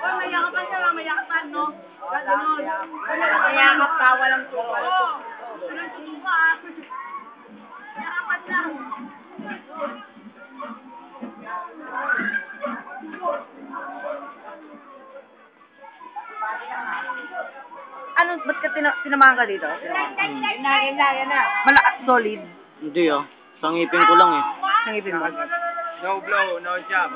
Oh, mayakapan ka lang, mayakapan, no? Ganun. Mayakap ka, walang tuwa. Oo. Walang tuwa. Mayakapan lang. Ano, ba't ka tinamahan ka dito? Yan na. Malakas, solid. Hindi ah. Sangipin ko lang eh. Nangipin mo. No blow, no jab.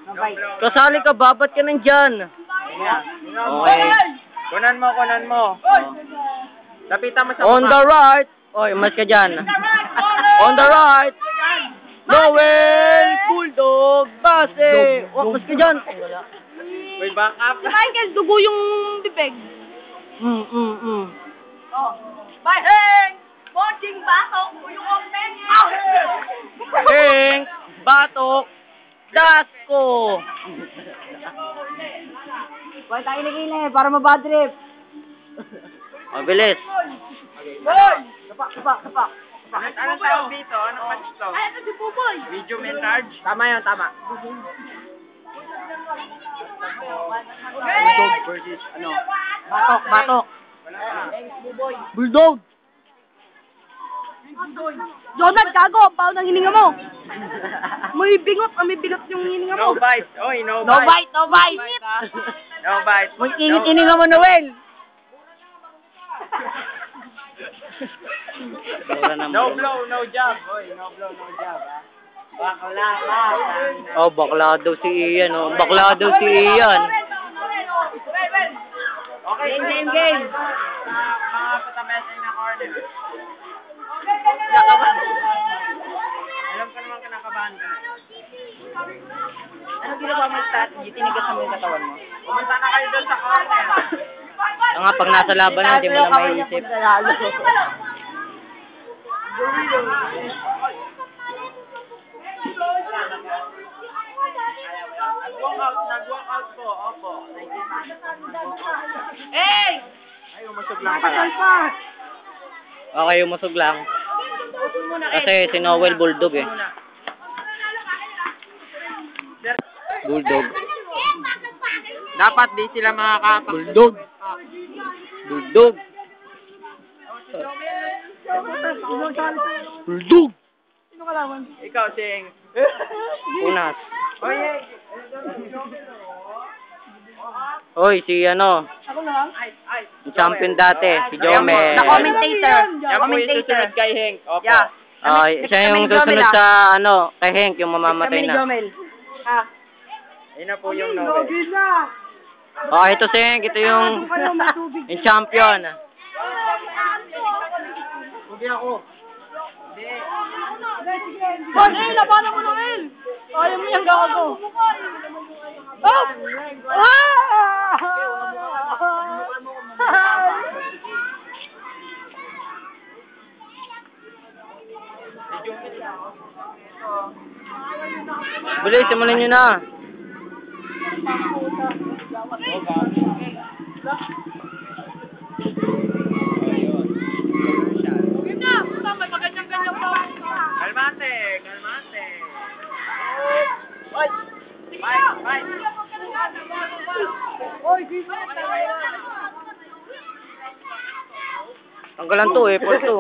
No blow. Kasali ka ba? Ba't ka nandyan? Okay. Kunan mo. Lapitan mo sa On the right. Oy, mas ka dyan. On the right. Noel Bulldog Base. Mas ka dyan. May back up. Michael, dugo yung bibig. Oh. Bye, Heng! Watching batok, yung open. Heng, batok, dasko. Huwag tayo nagile para mabadrip. Mabilis. Boy! Kapak. Anong tawag dito? Anong match to? Ay, ito si Puboy. Medium and large? Tama yan, tama. Bulldog versus ano? Batok. Wala pa. Bulldog. Jonathan, gago, pao ng hininga mo. May bigot yung hininga mo. No bite. Oy, no No bite. bite, no bite. No bite. Mag-init-init nga mo, Noel. No blow, no jab. Oy, no blow, no jab. Bakla ka. Oh, bakla daw si Ian, oh. Bakla daw si Ian. Okay, game. Mga patames na corner. Alam ko naman kinakabahan ka na. Ano ginagawa mo sa strategy? Tinigas mo yung katawan mo. Pumunta na kayo doon sa corner. Nga, pag nasa laban na, hindi mo na maiisip. Nag-walk out po. Opo. Hey! Ay, umusog lang pala. Okay, umusog lang. Kasi si Noel Bulldog eh. Bulldog. Dapat di sila makakapak. Bulldog. Bulldog. Bulldog. Sino kalaban? Ikaw, Sing. Unas. Oye. Hoy, si ano, Ako lang? yung champion dati, si Jomel. Na-commentator. Yan po yung susunod kay Hank. Opo. Yeah. Siya yung susunod sa ano, kay Hank, yung mamamatay Kami ni na. Jomel. Ha? Ayun na po yung Noel. Okay, ito si Hank, ito yung champion. Huwag ako. Noel, labanan mo, Noel! Ayaw mo yung gago. Oh! Bilis, simulan nyo na. Kalmate. Bye. Tanggalan to eh, Paul to.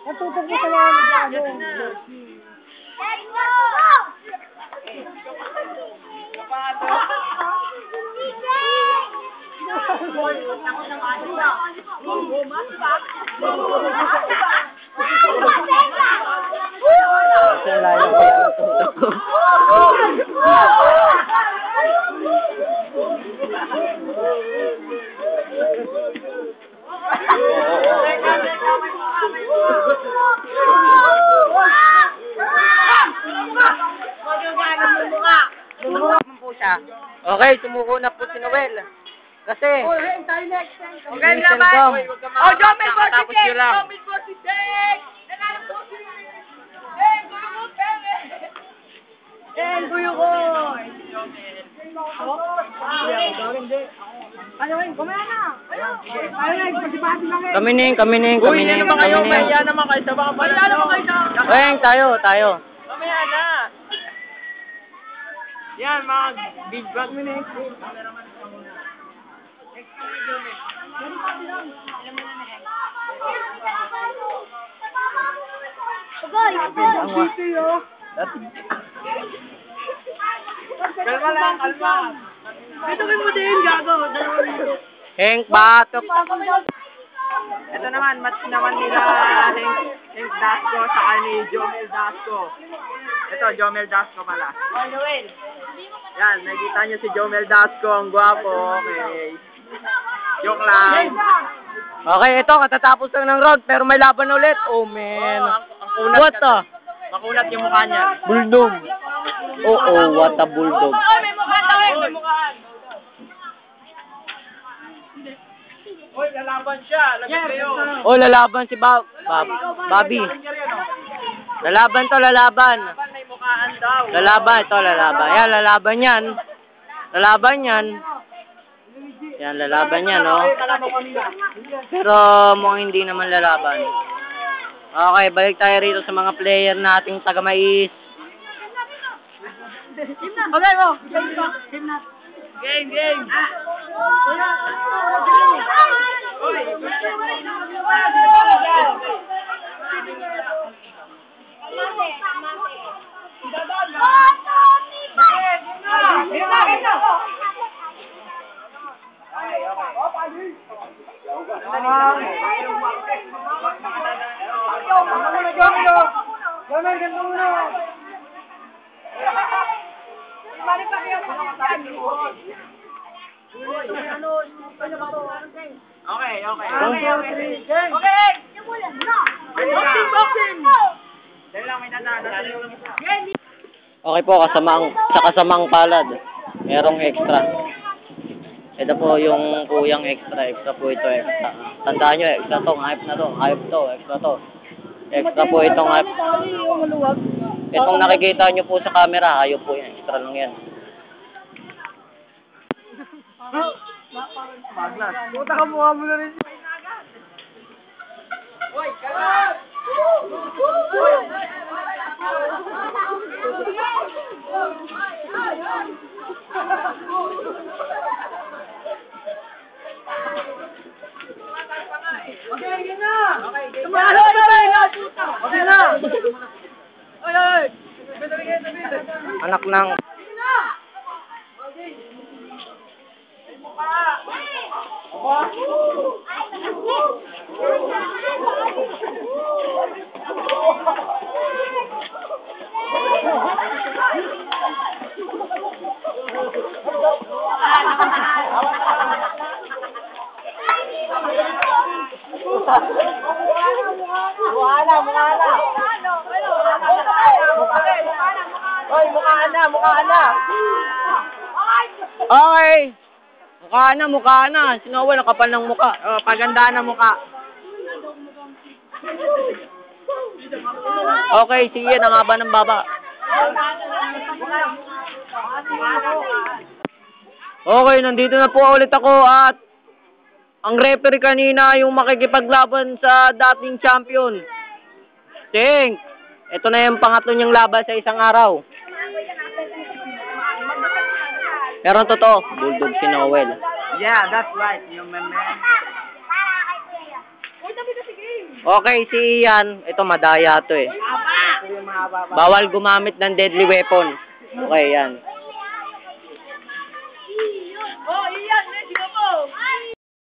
Natutok mo sa mga gago. Kasi layo ko yan ang tutok ko. Okay, sumuko na po si Noel. Kasi, Okay, laban. Oh, Jomel versus Jake! Jomel versus Jake! Ayun, kumaya na. Ayun, pagsipasin lang eh. Kamining. Uy, ano naman kayo? Mahiya naman kayo sa mga Mahiya naman kayo sa- Weng, tayo. Mamaya na. Yan, mga big bag. Kalma lang, kalma. Bituin mo din, gago. Dalawa dito. Heng, batok. Ito naman, match naman nila Hank Dasco sa ni Jomel Dasco. Ito, Jomel Dasco pala. Yan, nakikita nyo si Jomel Dasco, ang gwapo. Okay. Joke lang. Okay, ito, katatapos lang ng round, pero may laban ulit. Oh, man. ang kunat What the? Makunat yung mukha niya. Bulldog. Oh, what a bulldog. May mukha daw eh, may mukha. Hoy, lalaban siya. Lagot kayo. Oh, lalaban si Bobby. Lalaban. Laban, may mukhaan daw. Lalaban. Yan, lalaban yan. Yan, lalaban yan, no? Pero mukhang hindi naman lalaban. Okay, balik tayo rito sa mga player nating taga-mais. Okay mo. Game na. Game. Okay. Okay. Boxing. Dahil lang may nanalo. Okay po, sa kasamang palad, merong extra. Ito po yung kuyang extra po ito extra. Tandaan nyo, extra to, hype to, extra to. Extra po itong hype. Itong nakikita nyo po sa camera, ayaw po yan, extra lang yan. Maglas. Puta ka mukha mo na rin. Anak ng... Mukha na. Okay! Mukha na. Si Noel, nakapal ng mukha. Oh, paganda na mukha. Okay, si Ian, ang haba ng baba. Okay, nandito na po ulit ako at ang referee kanina yung makikipaglaban sa dating champion. Ting! Ito na yung pangatlo niyang laban sa isang araw. Pero ang totoo, bulldog si Noel. Yeah, that's right. Yung man. Okay, si Ian, ito madaya to eh. Yung mahaba. Bawal gumamit ng deadly weapon. Okay, yan.